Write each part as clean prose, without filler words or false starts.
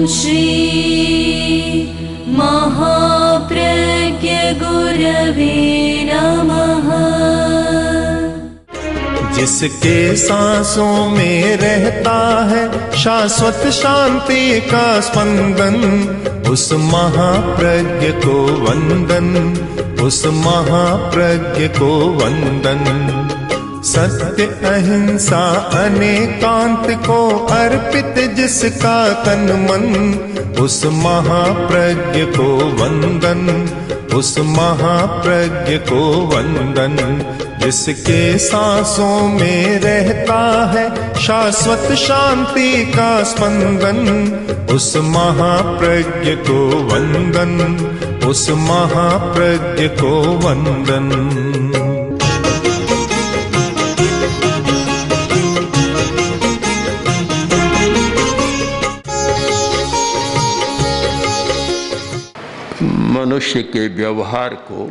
श्री महाप्रज्ञ गुरवे नमः। जिसके सांसों में रहता है शाश्वत शांति का स्पंदन, उस महाप्रज्ञ को वंदन, उस महाप्रज्ञ को वंदन। सत्य अहिंसा अनेकांत को अर्पित जिसका तन मन, उस महाप्रज्ञ को वंदन, उस महाप्रज्ञ को वंदन। जिसके सांसों में रहता है शाश्वत शांति का स्पंदन, उस महाप्रज्ञ को वंदन, उस महाप्रज्ञ को वंदन। मनुष्य के व्यवहार को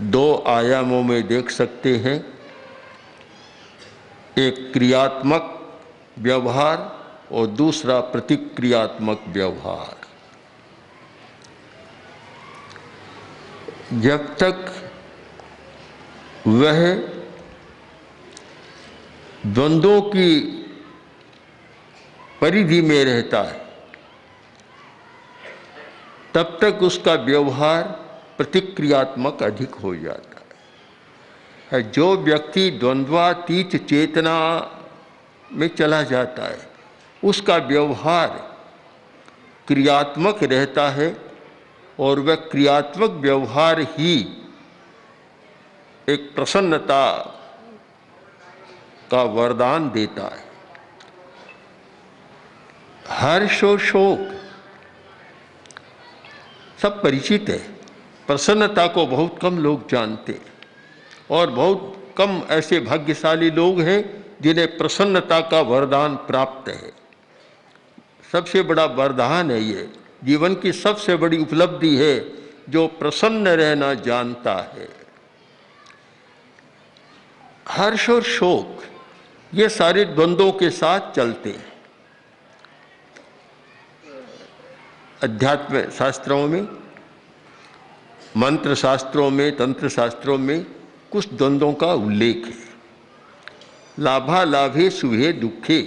दो आयामों में देख सकते हैं। एक क्रियात्मक व्यवहार और दूसरा प्रतिक्रियात्मक व्यवहार। जब तक वह द्वंद्वों की परिधि में रहता है, तब तक उसका व्यवहार प्रतिक्रियात्मक अधिक हो जाता है। जो व्यक्ति द्वंद्वातीत चेतना में चला जाता है, उसका व्यवहार क्रियात्मक रहता है और वह क्रियात्मक व्यवहार ही एक प्रसन्नता का वरदान देता है। हर्ष और शोक सब परिचित है। प्रसन्नता को बहुत कम लोग जानते हैं और बहुत कम ऐसे भाग्यशाली लोग हैं जिन्हें प्रसन्नता का वरदान प्राप्त है। सबसे बड़ा वरदान है ये, जीवन की सबसे बड़ी उपलब्धि है जो प्रसन्न रहना जानता है। हर्ष और शोक ये सारे द्वंद्वों के साथ चलते हैं। अध्यात्म शास्त्रों में, मंत्र शास्त्रों में, तंत्र शास्त्रों में कुछ द्वंद्वों का उल्लेख है। लाभा लाभे शुभे दुखे,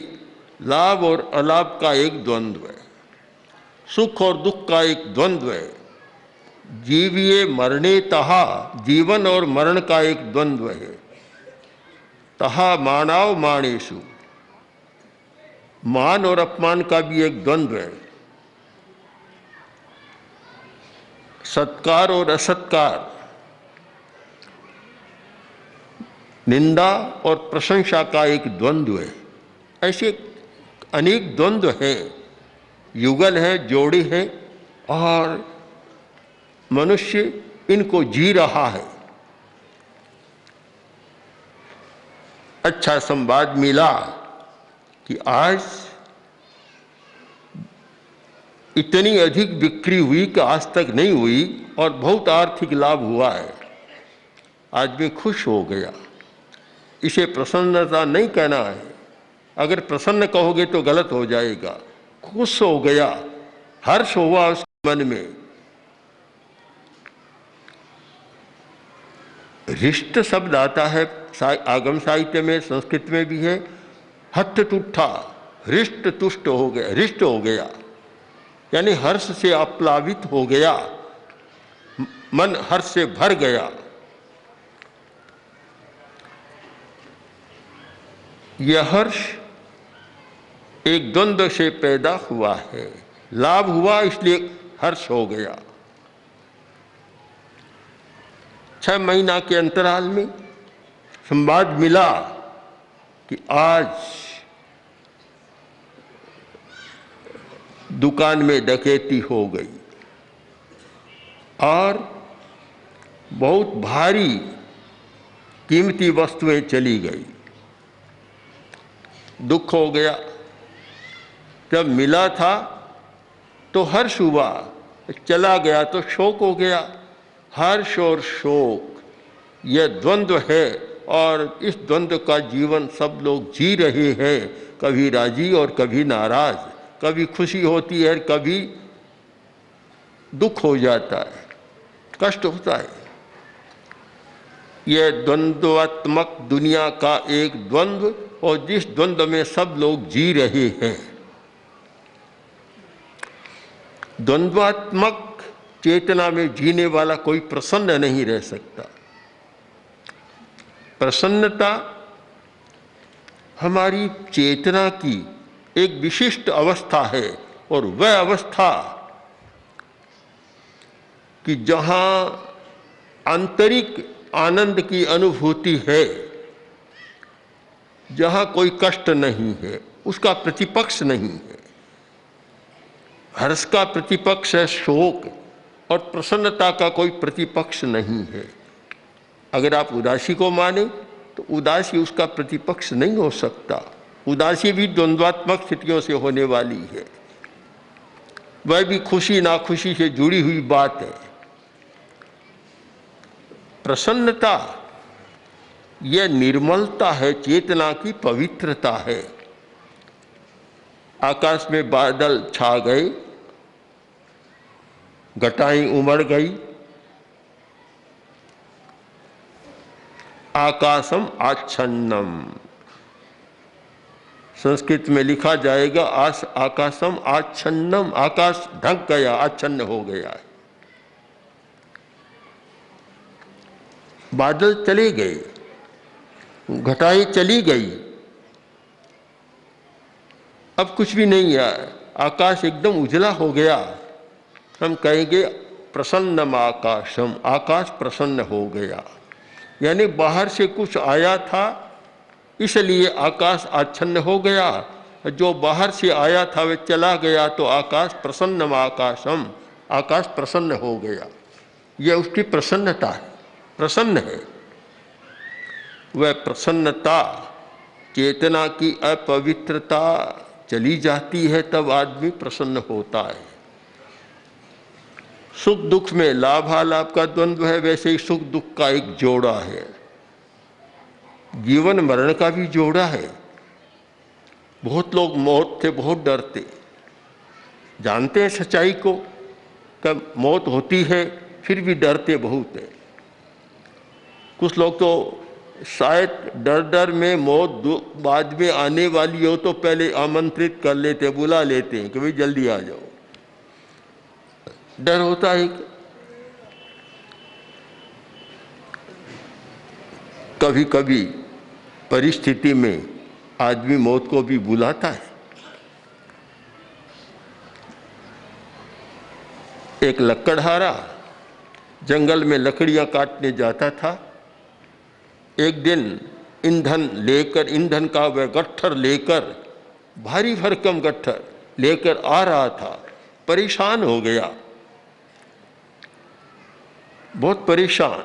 लाभ और अलाभ का एक द्वंद्व है। सुख और दुख का एक द्वंद्व है। जीविये मरणे तहा, जीवन और मरण का एक द्वंद्व है। तहा मानाव माणेशु, मान और अपमान का भी एक द्वंद्व है। सत्कार और असत्कार, निंदा और प्रशंसा का एक द्वंद्व है। ऐसे अनेक द्वंद्व हैं, युगल है, जोड़ी है और मनुष्य इनको जी रहा है। अच्छा संवाद मिला कि आज इतनी अधिक बिक्री हुई कि आज तक नहीं हुई और बहुत आर्थिक लाभ हुआ है। आदमी खुश हो गया। इसे प्रसन्नता नहीं कहना है। अगर प्रसन्न कहोगे तो गलत हो जाएगा। खुश हो गया, हर्ष हुआ उसके मन में। हृष्ट शब्द आता है आगम साहित्य में, संस्कृत में भी है। हठ टूठा, हृष्ट तुष्ट हो गया, हृष्ट हो गया यानी हर्ष से आप्लावित हो गया, मन हर्ष से भर गया। यह हर्ष एक द्वंद्व से पैदा हुआ है। लाभ हुआ इसलिए हर्ष हो गया। 6 महीना के अंतराल में संवाद मिला कि आज दुकान में डकैती हो गई और बहुत भारी कीमती वस्तुएं चली गई। दुख हो गया। जब मिला था तो हर्ष हुआ, चला गया तो शोक हो गया। हर्ष और शोक यह द्वंद्व है और इस द्वंद्व का जीवन सब लोग जी रहे हैं, कभी राजी और कभी नाराज, कभी खुशी होती है, कभी दुख हो जाता है, कष्ट होता है। यह द्वंद्वात्मक दुनिया का एक द्वंद्व, और जिस द्वंद्व में सब लोग जी रहे हैं। द्वंद्वात्मक चेतना में जीने वाला कोई प्रसन्न नहीं रह सकता। प्रसन्नता हमारी चेतना की एक विशिष्ट अवस्था है, और वह अवस्था कि जहां आंतरिक आनंद की अनुभूति है, जहां कोई कष्ट नहीं है, उसका प्रतिपक्ष नहीं है। हर्ष का प्रतिपक्ष है शोक, और प्रसन्नता का कोई प्रतिपक्ष नहीं है। अगर आप उदासी को माने तो उदासी उसका प्रतिपक्ष नहीं हो सकता। उदासी भी द्वंद्वात्मक स्थितियों से होने वाली है, वह भी खुशी नाखुशी से जुड़ी हुई बात है। प्रसन्नता यह निर्मलता है, चेतना की पवित्रता है। आकाश में बादल छा गए, घटाएं उमड़ गई, आकाशम आच्छन्नम, संस्कृत में लिखा जाएगा आकाशम आच्छन्नम, आकाश ढक गया, आच्छन्न हो गया। बादल चले गए, घटाएं चली गई, अब कुछ भी नहीं है, आकाश एकदम उजला हो गया। हम कहेंगे प्रसन्नम आकाशम, आकाश प्रसन्न हो गया। यानी बाहर से कुछ आया था, इसलिए आकाश आच्छन्न हो गया। जो बाहर से आया था वह चला गया, तो आकाश प्रसन्नम आकाशम, आकाश प्रसन्न हो गया। यह उसकी प्रसन्नता है, प्रसन्न है। वह प्रसन्नता, चेतना की अपवित्रता चली जाती है, तब आदमी प्रसन्न होता है। सुख दुख में लाभालाभ का द्वंद्व है, वैसे ही सुख दुख का एक जोड़ा है। जीवन मरण का भी जोड़ा है। बहुत लोग मौत से बहुत डरते, जानते हैं सच्चाई को कि मौत होती है, फिर भी डरते बहुत है। कुछ लोग तो शायद डर डर में मौत बाद में आने वाली हो तो पहले आमंत्रित कर लेते, बुला लेते हैं कि भाई जल्दी आ जाओ। डर होता है। कभी कभी परिस्थिति में आदमी मौत को भी बुलाता है। एक लकड़हारा जंगल में लकड़ियां काटने जाता था। एक दिन ईंधन का वह गट्ठर लेकर, भारी भरकम गट्ठर लेकर आ रहा था। परेशान हो गया, बहुत परेशान।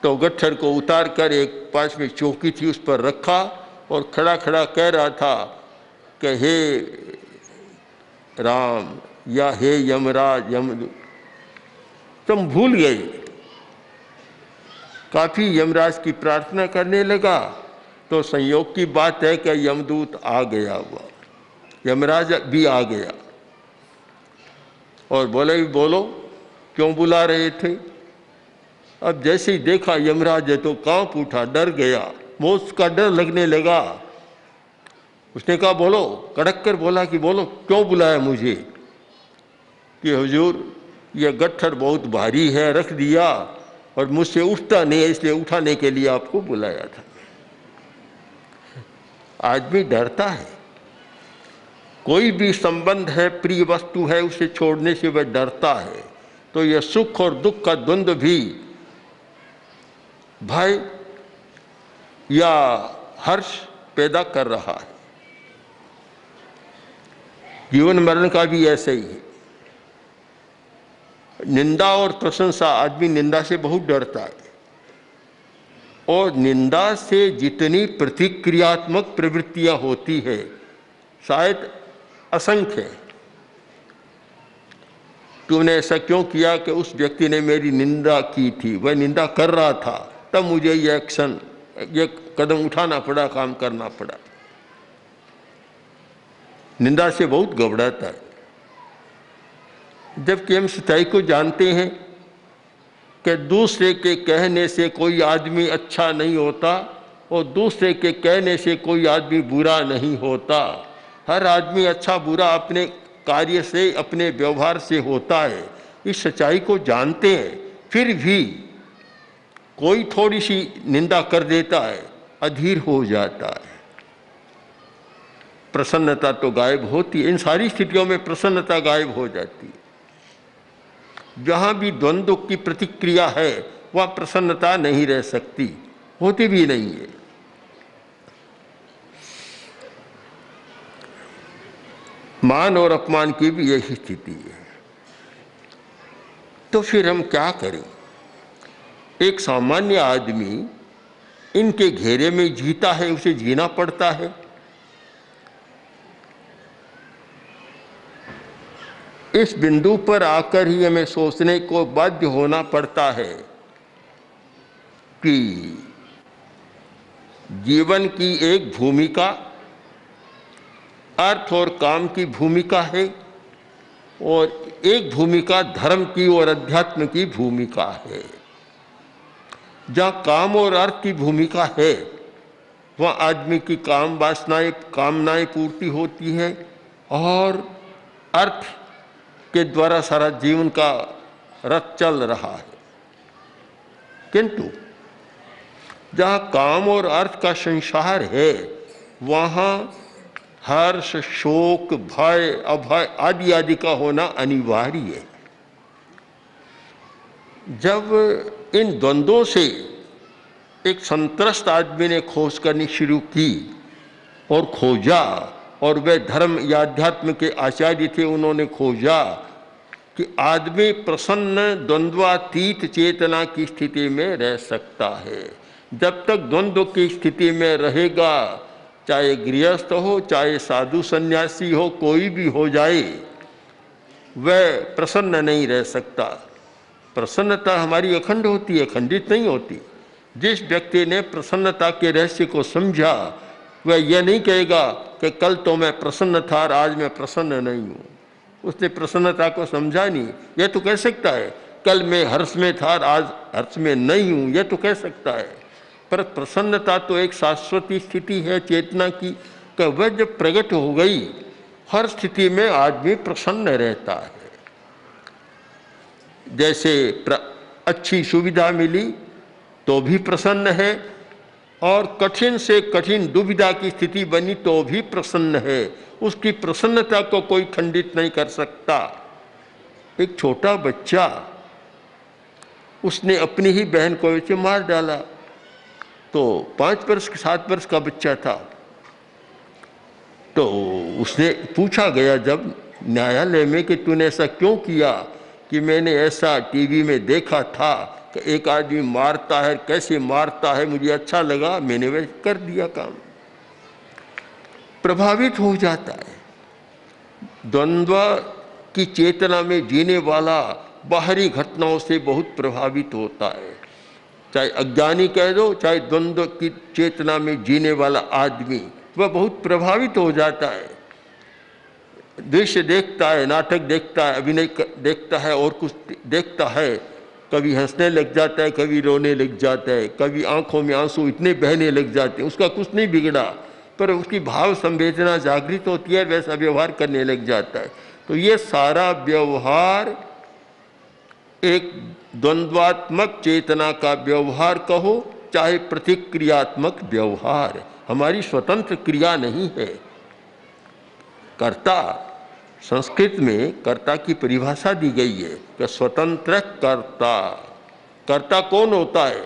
तो गट्ठर को उतार कर एक पास में चौकी थी उस पर रखा, और खड़ा खड़ा कह रहा था कि हे राम या हे यमराज, तुम भूल गए। काफी यमराज की प्रार्थना करने लगा, तो संयोग की बात है कि यमदूत आ गया हुआ, यमराज भी आ गया और बोले, बोलो क्यों बुला रहे थे। अब जैसे ही देखा यमराज है तो कांप उठा, डर गया, मौत का डर लगने लगा। उसने कहा बोलो, कड़क कर बोला कि बोलो क्यों बुलाया मुझे। कि हुजूर ये गट्ठर बहुत भारी है, रख दिया और मुझसे उठता नहीं है, इसलिए उठाने के लिए आपको बुलाया था। आदमी डरता है, कोई भी संबंध है, प्रिय वस्तु है, उसे छोड़ने से वह डरता है। तो यह सुख और दुख का द्वंद्व भी भय या हर्ष पैदा कर रहा है। जीवन मरण का भी ऐसे ही है। निंदा और प्रशंसा, आदमी निंदा से बहुत डरता है, और निंदा से जितनी प्रतिक्रियात्मक प्रवृत्तियां होती है शायद असंख्य। तूने ऐसा क्यों किया कि उस व्यक्ति ने मेरी निंदा की थी, वह निंदा कर रहा था, तब मुझे ये एक्शन, ये कदम उठाना पड़ा, काम करना पड़ा। निंदा से बहुत घबराता है, जबकि हम सच्चाई को जानते हैं कि दूसरे के कहने से कोई आदमी अच्छा नहीं होता और दूसरे के कहने से कोई आदमी बुरा नहीं होता। हर आदमी अच्छा बुरा अपने कार्य से, अपने व्यवहार से होता है। इस सच्चाई को जानते हैं, फिर भी कोई थोड़ी सी निंदा कर देता है, अधीर हो जाता है, प्रसन्नता तो गायब होती है। इन सारी स्थितियों में प्रसन्नता गायब हो जाती है। जहाँ भी द्वंद्व की प्रतिक्रिया है वह प्रसन्नता नहीं रह सकती, होती भी नहीं है। मान और अपमान की भी यही स्थिति है। तो फिर हम क्या करें? एक सामान्य आदमी इनके घेरे में जीता है, उसे जीना पड़ता है। इस बिंदु पर आकर ही हमें सोचने को बाध्य होना पड़ता है कि जीवन की एक भूमिका अर्थ और काम की भूमिका है और एक भूमिका धर्म की और अध्यात्म की भूमिका है। जहाँ काम और अर्थ की भूमिका है वहाँ आदमी की काम वासनाएं, कामनाएं पूर्ति होती हैं और अर्थ के द्वारा सारा जीवन का रथ चल रहा है। किंतु जहाँ काम और अर्थ का संसार है वहाँ हर्ष, शोक, भय, अभय आदि आदि का होना अनिवार्य है। जब इन द्वंद्वों से एक संत्रस्त आदमी ने खोज करनी शुरू की और खोजा, और वे धर्म या अध्यात्म के आचार्य थे, उन्होंने खोजा कि आदमी प्रसन्न द्वंद्वातीत चेतना की स्थिति में रह सकता है। जब तक द्वंद्व की स्थिति में रहेगा, चाहे गृहस्थ हो, चाहे साधु सन्यासी हो, कोई भी हो जाए, वह प्रसन्न नहीं रह सकता। प्रसन्नता हमारी अखंड होती है, खंडित नहीं होती। जिस व्यक्ति ने प्रसन्नता के रहस्य को समझा वह यह नहीं कहेगा कि कल तो मैं प्रसन्न था और आज मैं प्रसन्न नहीं हूँ। उसने प्रसन्नता को समझा नहीं। यह तो कह सकता है कल मैं हर्ष में था और आज हर्ष में नहीं हूँ, यह तो कह सकता है। पर प्रसन्नता तो एक शाश्वती स्थिति है चेतना की, कि वह जब प्रकट हो गई हर स्थिति में आदमी प्रसन्न रहता है। जैसे अच्छी सुविधा मिली तो भी प्रसन्न है, और कठिन से कठिन दुविधा की स्थिति बनी तो भी प्रसन्न है। उसकी प्रसन्नता को कोई खंडित नहीं कर सकता। एक छोटा बच्चा, उसने अपनी ही बहन को ऐसे मार डाला। तो 5 वर्ष 7 वर्ष का बच्चा था। तो उसने पूछा गया जब न्यायालय में कि तूने ऐसा क्यों किया, कि मैंने ऐसा टीवी में देखा था कि एक आदमी मारता है, कैसे मारता है, मुझे अच्छा लगा, मैंने वह कर दिया काम। प्रभावित हो जाता है। द्वंद्व की चेतना में जीने वाला बाहरी घटनाओं से बहुत प्रभावित होता है। चाहे अज्ञानी कह दो, चाहे द्वंद्व की चेतना में जीने वाला आदमी, वह बहुत प्रभावित हो जाता है। दृश्य देखता है, नाटक देखता है, अभिनय देखता है और कुछ देखता है, कभी हंसने लग जाता है, कभी रोने लग जाता है, कभी आंखों में आंसू इतने बहने लग जाते हैं। उसका कुछ नहीं बिगड़ा, पर उसकी भाव संवेदना जागृत होती है, वैसा व्यवहार करने लग जाता है। तो ये सारा व्यवहार एक द्वंद्वात्मक चेतना का व्यवहार कहो, चाहे प्रतिक्रियात्मक व्यवहार, हमारी स्वतंत्र क्रिया नहीं है। कर्ता, संस्कृत में कर्ता की परिभाषा दी गई है कि स्वतंत्र कर्ता। कर्ता कौन होता है?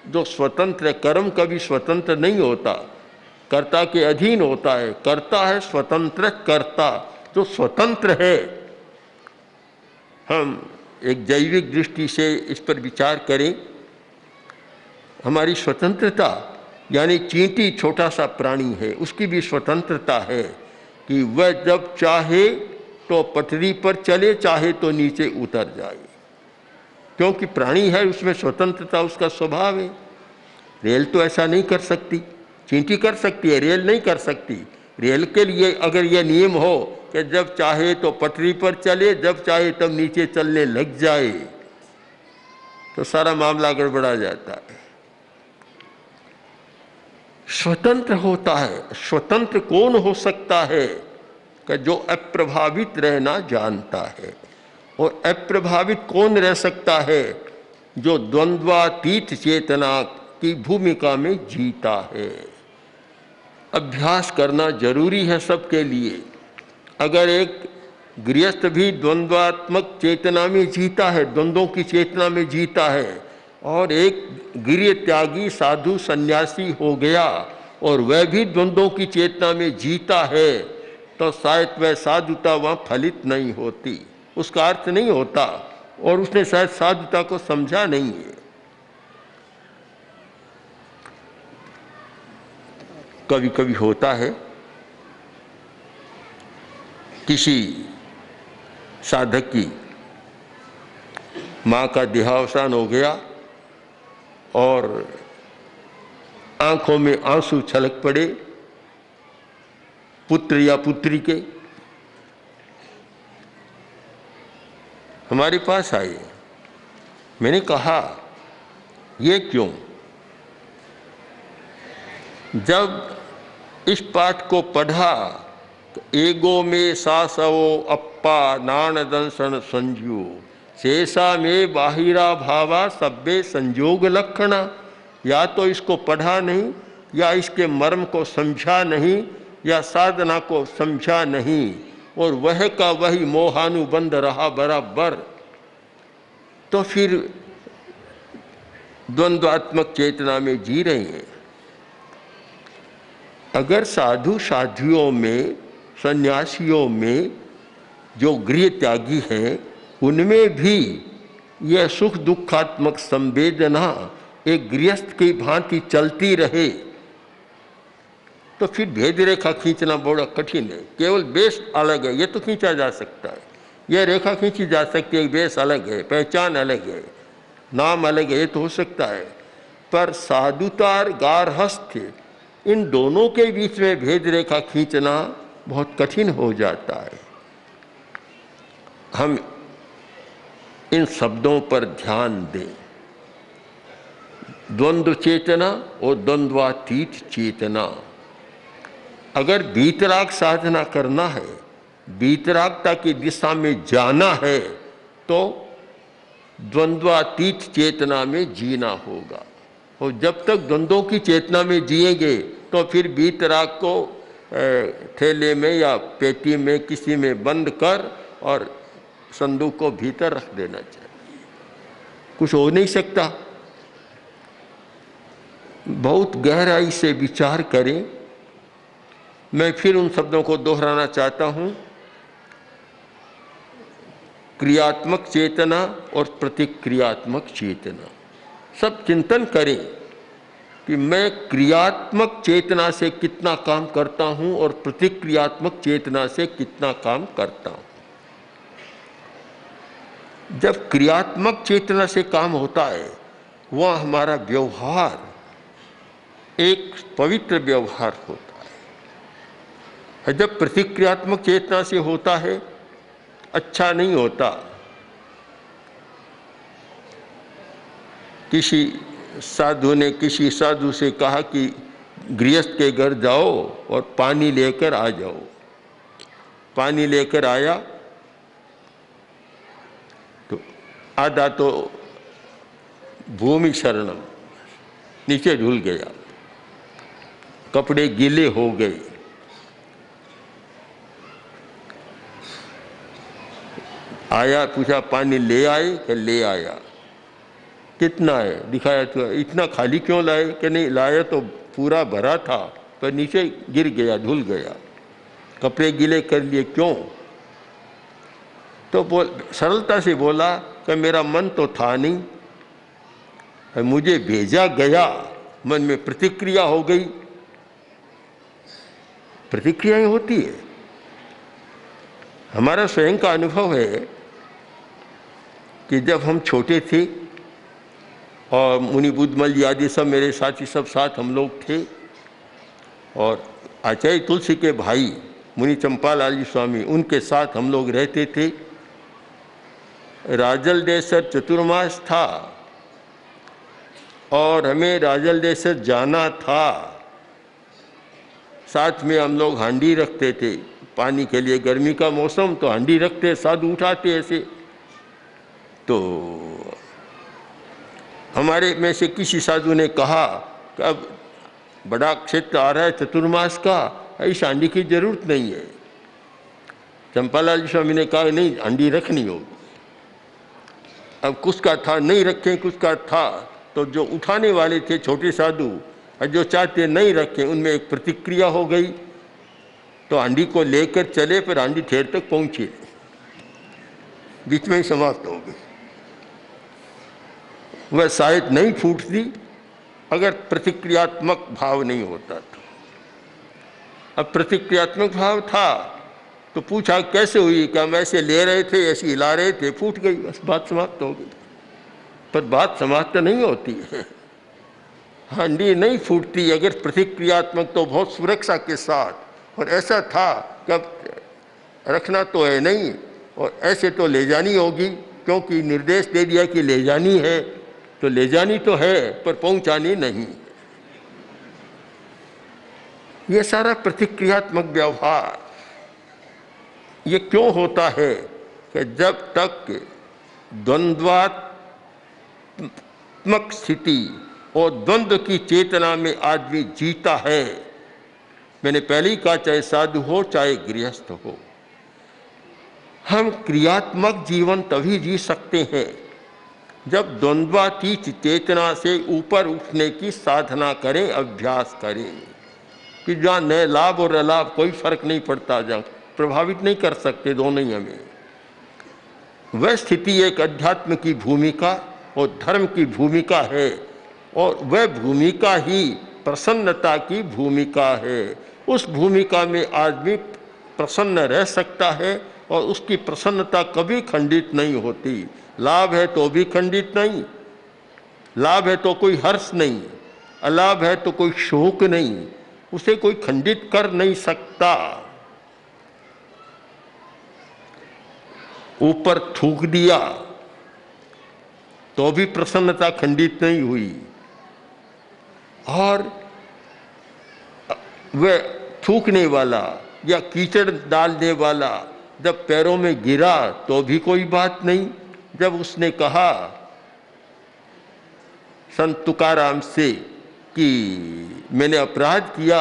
जो स्वतंत्र, कर्म कभी स्वतंत्र नहीं होता, कर्ता के अधीन होता है। कर्ता है स्वतंत्र कर्ता, जो स्वतंत्र है। हम एक जैविक दृष्टि से इस पर विचार करें। हमारी स्वतंत्रता, यानी चींटी छोटा सा प्राणी है, उसकी भी स्वतंत्रता है कि वह जब चाहे तो पटरी पर चले, चाहे तो नीचे उतर जाए, क्योंकि प्राणी है, उसमें स्वतंत्रता उसका स्वभाव है। रेल तो ऐसा नहीं कर सकती, चींटी कर सकती है, रेल नहीं कर सकती। रेल के लिए अगर यह नियम हो कि जब चाहे तो पटरी पर चले, जब चाहे तब नीचे चलने लग जाए, तो सारा मामला गड़बड़ा जाता है। स्वतंत्र होता है। स्वतंत्र कौन हो सकता है कि जो अप्रभावित रहना जानता है। और अप्रभावित कौन रह सकता है? जो द्वंद्वातीत चेतना की भूमिका में जीता है। अभ्यास करना जरूरी है सबके लिए। अगर एक गृहस्थ भी द्वंद्वात्मक चेतना में जीता है, द्वंद्वों की चेतना में जीता है, और एक गृह त्यागी साधु सन्यासी हो गया और वह भी द्वंद्वों की चेतना में जीता है, तो शायद वह साधुता वहाँ फलित नहीं होती, उसका अर्थ नहीं होता, और उसने शायद साधुता को समझा नहीं है। कभी कभी होता है किसी साधक की माँ का देहावसान हो गया और आंखों में आंसू छलक पड़े पुत्र या पुत्री के। हमारे पास आए। मैंने कहा ये क्यों? जब इस पाठ को पढ़ा, एगो में सासवो अप्पा नान दंसन संजू शेषा में बाहिरा भावा सब्बे संजोग लक्षणा। या तो इसको पढ़ा नहीं, या इसके मर्म को समझा नहीं, या साधना को समझा नहीं, और वह का वही मोहानुबंध रहा बराबर, तो फिर द्वंद्वात्मक चेतना में जी रहे हैं। अगर साधु साध्वियों में, सन्यासियों में जो गृह त्यागी हैं, उनमें भी यह सुख दुखात्मक संवेदना एक गृहस्थ की भांति चलती रहे, तो फिर भेद रेखा खींचना बड़ा कठिन है। केवल बेस अलग है, ये तो खींचा जा सकता है, यह रेखा खींची जा सकती है, बेस अलग है, पहचान अलग है, नाम अलग है, ये तो हो सकता है। पर साधुता और गारहस्थ्य, इन दोनों के बीच में भेद रेखा खींचना बहुत कठिन हो जाता है। हम इन शब्दों पर ध्यान दें। द्वंद्व चेतना और द्वंद्वातीत चेतना। अगर वीतराग साधना करना है, वीतरागता की दिशा में जाना है, तो द्वंद्वातीत चेतना में जीना होगा। और जब तक द्वंद्वों की चेतना में जिएंगे, तो फिर वीतराग को थैले में या पेटी में किसी में बंद कर और संदूक को भीतर रख देना चाहिए। कुछ हो नहीं सकता। बहुत गहराई से विचार करें। मैं फिर उन शब्दों को दोहराना चाहता हूँ। क्रियात्मक चेतना और प्रतिक्रियात्मक चेतना। सब चिंतन करें कि मैं क्रियात्मक चेतना से कितना काम करता हूँ और प्रतिक्रियात्मक चेतना से कितना काम करता हूँ। जब क्रियात्मक चेतना से काम होता है, वह हमारा व्यवहार एक पवित्र व्यवहार होता है। जब प्रतिक्रियात्मक चेतना से होता है, अच्छा नहीं होता। किसी साधु ने किसी साधु से कहा कि गृहस्थ के घर जाओ और पानी लेकर आ जाओ। पानी लेकर आया तो आधा तो भूमि शरणम, नीचे ढुल गया, कपड़े गीले हो गए। आया, पूछा पानी ले आए? कि ले आया। कितना है? दिखाया तो इतना खाली क्यों लाए? कि नहीं लाया तो पूरा भरा था, पर नीचे गिर गया, धुल गया, कपड़े गीले कर लिए। क्यों? तो सरलता से बोला कि मेरा मन तो था नहीं, मुझे भेजा गया, मन में प्रतिक्रिया हो गई। प्रतिक्रियाएं होती है। हमारा स्वयं का अनुभव है कि जब हम छोटे थे और मुनि बुद्धमल जी आदि सब मेरे साथी सब साथ हम लोग थे, और आचार्य तुलसी के भाई मुनि चंपालाल जी स्वामी, उनके साथ हम लोग रहते थे। राजलदेसर चतुर्मास था और हमें राजलदेसर जाना था। साथ में हम लोग हांडी रखते थे पानी के लिए, गर्मी का मौसम तो हांडी रखते, साधु उठाते ऐसे। तो हमारे में से किसी साधु ने कहा कि अब बड़ा क्षेत्र आ रहा है चतुर्मास का, इस हांडी की जरूरत नहीं है। चंपालाल स्वामी ने कहा नहीं, हांडी रखनी होगी। अब कुछ का था नहीं रखें, कुछ का था, तो जो उठाने वाले थे छोटे साधु और जो चाहते नहीं रखें, उनमें एक प्रतिक्रिया हो गई। तो हांडी को लेकर चले, पर हांडी ठेर तक पहुंचे, बीच में ही समाप्त हो गई। वह शायद नहीं फूटती अगर प्रतिक्रियात्मक भाव नहीं होता था। अब प्रतिक्रियात्मक भाव था तो पूछा कैसे हुई, क्या हम ऐसे ले रहे थे, ऐसे हिला रहे थे, फूट गई, बस बात समाप्त हो गई। पर बात समाप्त नहीं होती है, हांडी नहीं फूटती अगर प्रतिक्रियात्मक, तो बहुत सुरक्षा के साथ। और ऐसा था कि अब रखना तो है नहीं और ऐसे तो ले जानी होगी, क्योंकि निर्देश दे दिया कि ले जानी है, तो ले जानी तो है पर पहुंचानी नहीं। ये सारा प्रतिक्रियात्मक व्यवहार ये क्यों होता है कि जब तक द्वंद्वात्मक स्थिति और द्वंद्व की चेतना में आदमी जीता है, मैंने पहले ही कहा चाहे साधु हो चाहे गृहस्थ हो, हम क्रियात्मक जीवन तभी जी सकते हैं जब द्वंद्वातीत चेतना से ऊपर उठने की साधना करें, अभ्यास करें, कि जहाँ न लाभ और अलाभ कोई फर्क नहीं पड़ता, जहाँ प्रभावित नहीं कर सकते दोनों ही हमें। वह स्थिति एक अध्यात्म की भूमिका और धर्म की भूमिका है, और वह भूमिका ही प्रसन्नता की भूमिका है। उस भूमिका में आदमी प्रसन्न रह सकता है और उसकी प्रसन्नता कभी खंडित नहीं होती। लाभ है तो भी खंडित नहीं, लाभ है तो कोई हर्ष नहीं, अलाभ है तो कोई शोक नहीं, उसे कोई खंडित कर नहीं सकता। ऊपर थूक दिया तो भी प्रसन्नता खंडित नहीं हुई, और वह थूकने वाला या कीचड़ डालने वाला जब पैरों में गिरा तो भी कोई बात नहीं। जब उसने कहा संत तुकाराम से कि मैंने अपराध किया,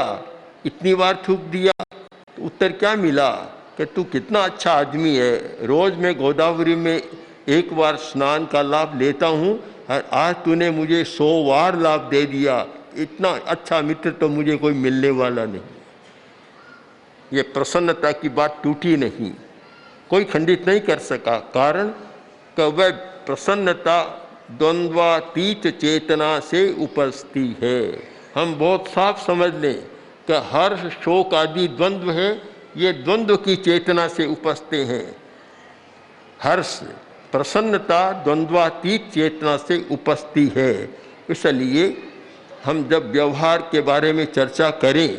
इतनी बार थूक दिया, तो उत्तर क्या मिला कि तू कितना अच्छा आदमी है, रोज मैं गोदावरी में 1 बार स्नान का लाभ लेता हूँ और आज तूने मुझे 100 बार लाभ दे दिया, इतना अच्छा मित्र तो मुझे कोई मिलने वाला नहीं। ये प्रसन्नता की बात टूटी नहीं, कोई खंडित नहीं कर सका, कारण कि वह प्रसन्नता द्वंद्वातीत चेतना से उपजती है। हम बहुत साफ समझ लें कि हर्ष शोक आदि द्वंद्व है, ये द्वंद्व की चेतना से उपजते हैं। हर्ष प्रसन्नता द्वंद्वातीत चेतना से उपजती है। इसलिए हम जब व्यवहार के बारे में चर्चा करें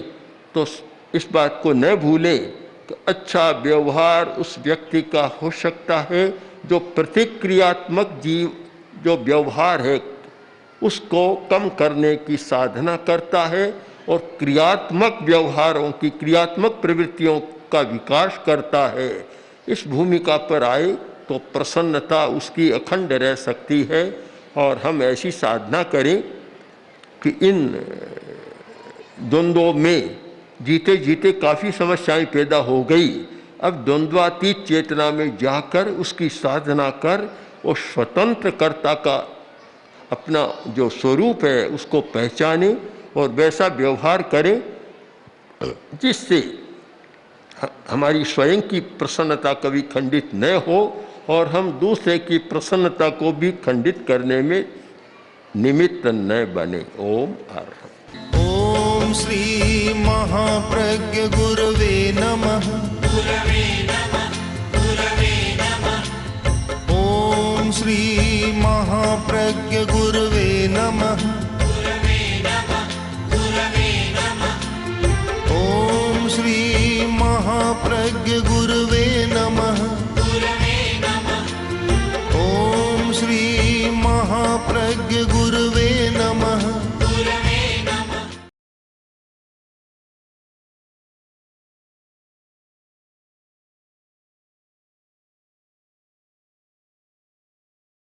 तो इस बात को न भूलें कि अच्छा व्यवहार उस व्यक्ति का हो सकता है जो प्रतिक्रियात्मक जो व्यवहार है उसको कम करने की साधना करता है और क्रियात्मक व्यवहारों की, क्रियात्मक प्रवृत्तियों का विकास करता है। इस भूमिका पर आए तो प्रसन्नता उसकी अखंड रह सकती है। और हम ऐसी साधना करें कि इन द्वंद्वों में जीते जीते काफ़ी समस्याएं पैदा हो गई, अब द्वंद्वातीत चेतना में जाकर उसकी साधना कर और स्वतंत्र कर्ता का अपना जो स्वरूप है उसको पहचाने और वैसा व्यवहार करें जिससे हमारी स्वयं की प्रसन्नता कभी खंडित न हो और हम दूसरे की प्रसन्नता को भी खंडित करने में निमित्त न बने। ओम अर्हम्। ओम श्री महाप्रज्ञ गुरवे नमः। ओम श्री महाप्रज्ञ गुरवे नमः। ओम महाप्रज्ञ गुरवे नमः। ओम श्री महाप्रज्ञ गुरवे नमः।